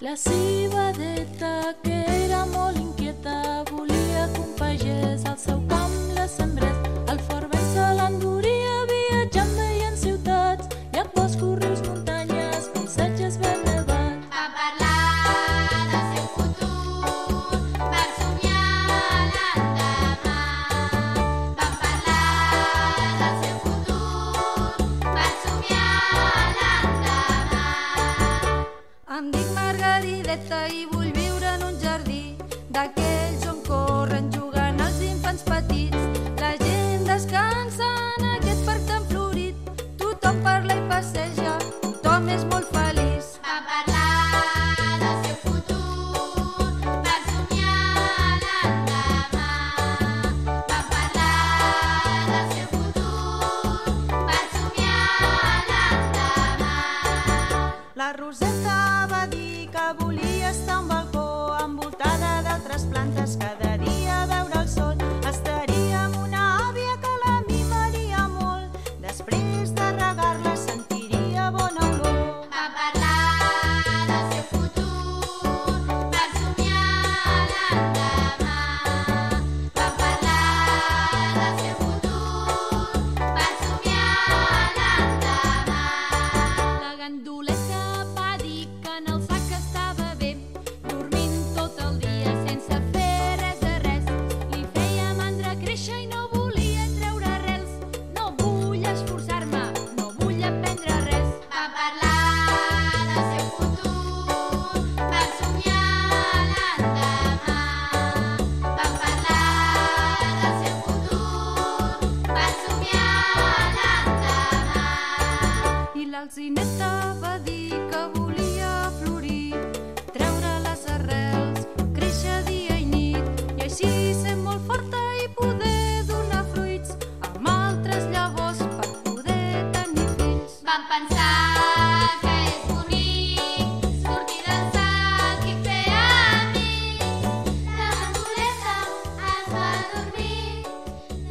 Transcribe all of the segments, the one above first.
La civadeta, que era molt inquieta, volia que un pagès al seu camp la sembrés. El fort vent se l'enduria, viatjant veient ciutats, llacs, rius, muntanyes, paisatges ben nevats. Va parlar del seu futur, va somiar l'endemà. Van parlar del seu futur, va somiar l'endemà. Em dic Margarideta i vull viure en un jardí d'aquells on corren jugant els infants petits. La gent descansa en aquest parc tan florit, tothom parla i passeja, tothom és molt feliç. Va parlar del seu futur, va somiar l'endemà. Van parlar del seu futur, va somiar l'endemà. La Roseta va dir que volia estar a un balcó envoltada d'altres plantes, cada dia a veure el sol. Estaria amb una àvia que la mimaria molt, després de regar-la sentiria bona olor. Va parlar del seu futur, va somiar l'endemà. Van parlar del seu futur, va somiar l'endemà. La ganduleta va dir que en el sac estava bé, dormint tot el dia sense fer res de res. Li feia mandra créixer i no volia treure arrels. No vull esforçar-me, no vull aprendre res. Va parlar del seu futur, va somiar l'endemà. Van parlar del seu futur, va somiar l'endemà. I l'Alzineta va dir que volia florir, treure les arrels, créixer dia i nit, i així ser molt forta i poder donar fruits amb altres llavors per poder tenir fills. Van pensar que és bonic sortir del sac i fer amics. La ganduleta es va dormir,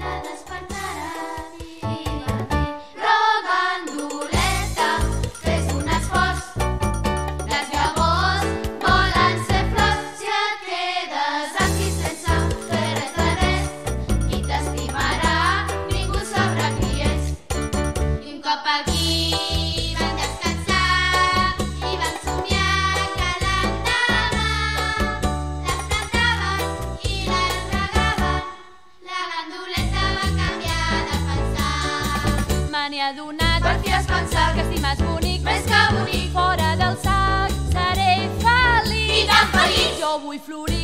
la despertaren i va dir: Ganduleta, fes un esforç, les llavors volen ser flors. Si et quedes aquí sense fer res de res, qui t'estimarà? Ningú sabrà qui és. I un cop aquí van descansar i van somiar que l'endemà les plantaven i les regaven. La ganduleta va canviar de pensar. Me n'he adonat Per fi has pensat que si m'has bonic, més que bonic, fora del sac seré feliç. I tan feliç. Jo vull florir